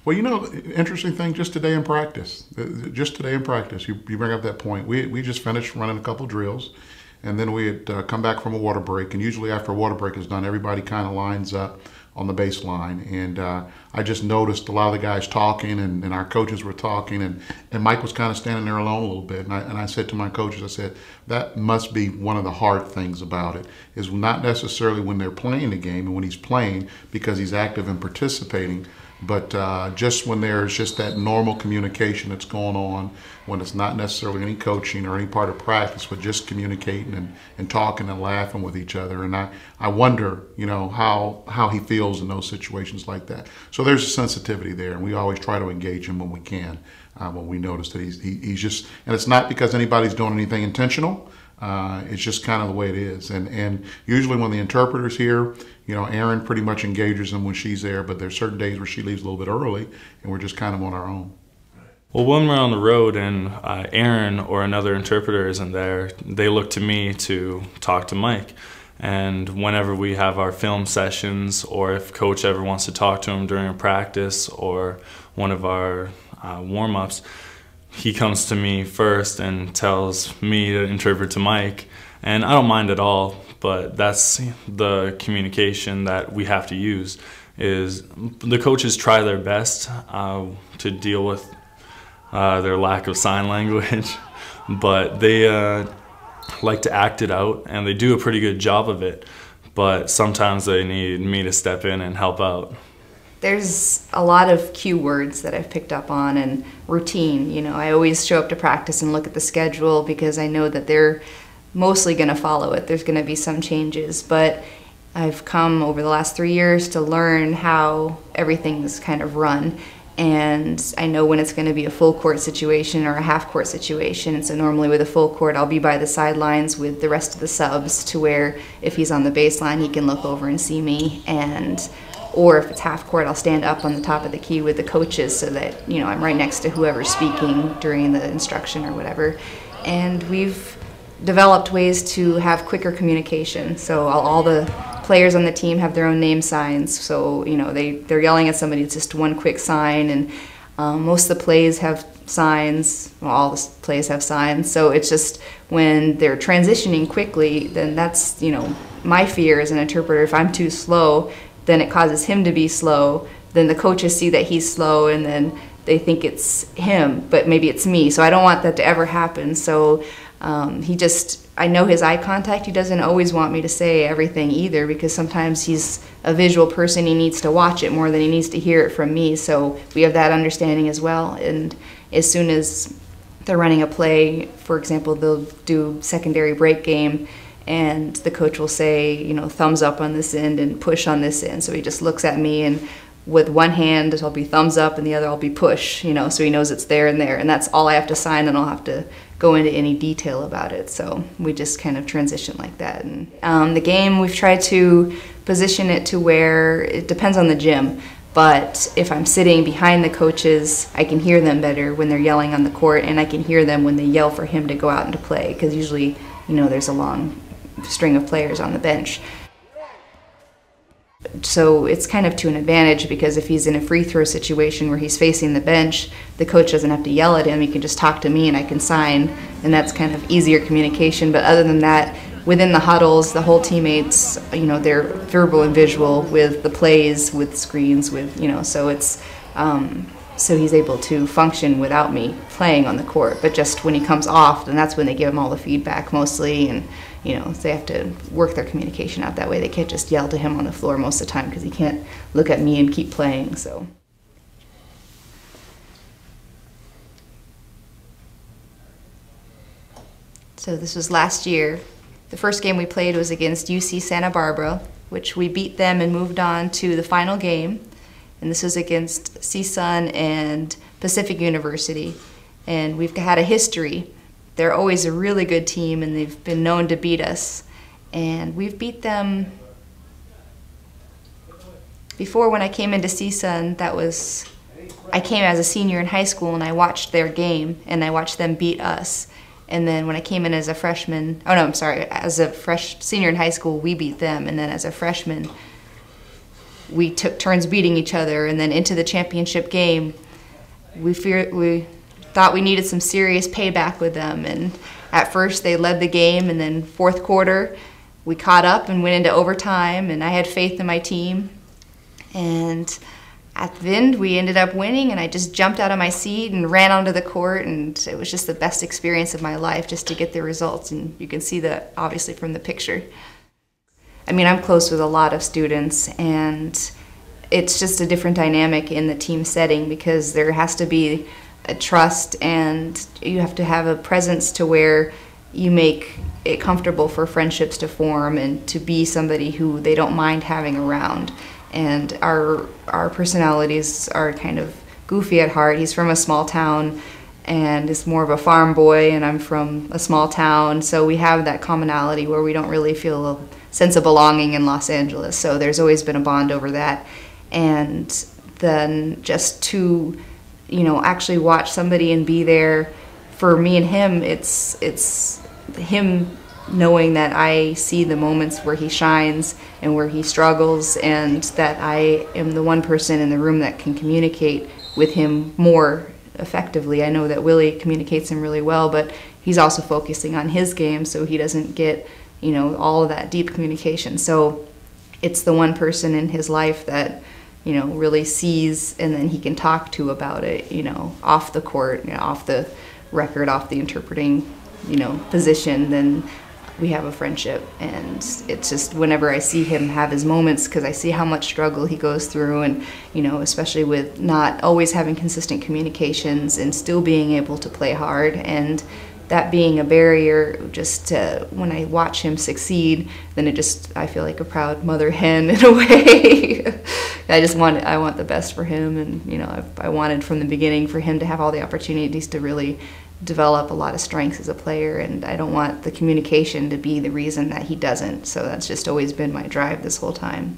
Well, interesting thing, just today in practice, you bring up that point. We just finished running a couple drills, and then we had come back from a water break, and usually after a water break is done, everybody kind of lines up on the baseline, and I just noticed a lot of the guys talking, and our coaches were talking, and Mike was kind of standing there alone a little bit, and I said to my coaches, I said, that must be one of the hard things about it, is not necessarily when they're playing the game and when he's playing because he's active and participating, but just when there's just that normal communication that's going on, when it's not necessarily any coaching or any part of practice, but just communicating and talking and laughing with each other. And I wonder, how he feels in those situations like that. So there's a sensitivity there, and we always try to engage him when we can, when we notice that he's just, and it's not because anybody's doing anything intentional. It's just kind of the way it is. And usually when the interpreter's here, Erin pretty much engages them when she's there, but there's certain days where she leaves a little bit early, and we're just kind of on our own. Well, when we're on the road and Erin or another interpreter isn't there, they look to me to talk to Mike. And whenever we have our film sessions, or if coach ever wants to talk to him during a practice or one of our warm-ups, he comes to me first and tells me to interpret to Mike. And I don't mind at all, but that's the communication that we have to use. Is the coaches try their best to deal with their lack of sign language, but they like to act it out, and they do a pretty good job of it, but sometimes they need me to step in and help out. There's a lot of cue words that I've picked up on, and routine. I always show up to practice and look at the schedule because I know that they're mostly going to follow it. There's going to be some changes, but I've come over the last 3 years to learn how everything is kind of run. And I know when it's going to be a full court situation or a half court situation. And so normally with a full court, I'll be by the sidelines with the rest of the subs, to where if he's on the baseline, he can look over and see me. Or if it's half court, I'll stand up on the top of the key with the coaches so that, I'm right next to whoever's speaking during the instruction or whatever. And we've developed ways to have quicker communication. So all the players on the team have their own name signs. So, they're yelling at somebody, it's just one quick sign. And most of the plays have signs. Well, all the plays have signs. So it's just when they're transitioning quickly, then that's, my fear as an interpreter. If I'm too slow, then it causes him to be slow. Then the coaches see that he's slow, and then they think it's him, but maybe it's me. So I don't want that to ever happen. So I know his eye contact. He doesn't always want me to say everything either, because sometimes he's a visual person. He needs to watch it more than he needs to hear it from me. So we have that understanding as well. And as soon as they're running a play, for example, they'll do secondary break game, and the coach will say, thumbs up on this end and push on this end. So he just looks at me, and with one hand I'll be thumbs up and the other I'll be push, so he knows it's there and there. And that's all I have to sign, and I'll have to go into any detail about it. So we just kind of transition like that. And the game, we've tried to position it to where it depends on the gym. But if I'm sitting behind the coaches, I can hear them better when they're yelling on the court, and I can hear them when they yell for him to go out and to play, because usually, there's a long string of players on the bench. So it's kind of to an advantage, because if he's in a free throw situation where he's facing the bench, the coach doesn't have to yell at him. He can just talk to me and I can sign, and that's kind of easier communication. But other than that, within the huddles, the whole teammates, they're verbal and visual with the plays, with screens, so it's so he's able to function without me playing on the court. But just when he comes off, then that's when they give him all the feedback mostly, and they have to work their communication out that way. They can't just yell to him on the floor most of the time, because he can't look at me and keep playing. So this was last year. The first game we played was against UC Santa Barbara, which we beat them and moved on to the final game. And this was against CSUN and Pacific University. And we've had a history. They're always a really good team, and they've been known to beat us. And we've beat them before. When I came into CSUN, I came as a senior in high school, and I watched their game, and I watched them beat us. And then when I came in as a freshman, as a senior in high school, we beat them. And then as a freshman, we took turns beating each other, and then into the championship game, we thought we needed some serious payback with them. And at first they led the game, and then fourth quarter we caught up and went into overtime, and I had faith in my team. And at the end we ended up winning, and I just jumped out of my seat and ran onto the court, and it was just the best experience of my life just to get the results. And you can see that obviously from the picture. I mean, I'm close with a lot of students, and it's just a different dynamic in the team setting because there has to be a trust, and you have to have a presence to where you make it comfortable for friendships to form and to be somebody who they don't mind having around. And our personalities are kind of goofy at heart. He's from a small town and is more of a farm boy, and I'm from a small town, so we have that commonality where we don't really feel a sense of belonging in Los Angeles. So there's always been a bond over that. And then just to, you know, actually watch somebody and be there for me and him, it's him knowing that I see the moments where he shines and where he struggles, and that I am the one person in the room that can communicate with him more effectively. I know that Willie communicates him really well, but he's also focusing on his game, so he doesn't get, you know, all of that deep communication. So it's the one person in his life that, you know, really sees, and then he can talk to about it, you know, off the court, you know, off the record, off the interpreting, you know, position. Then we have a friendship. And it's just whenever I see him have his moments, because I see how much struggle he goes through, and, you know, especially with not always having consistent communications and still being able to play hard, and that being a barrier, just when I watch him succeed, then I feel like a proud mother hen in a way. I want the best for him, and, you know, I wanted from the beginning for him to have all the opportunities to really develop a lot of strengths as a player, and I don't want the communication to be the reason that he doesn't. So that's just always been my drive this whole time.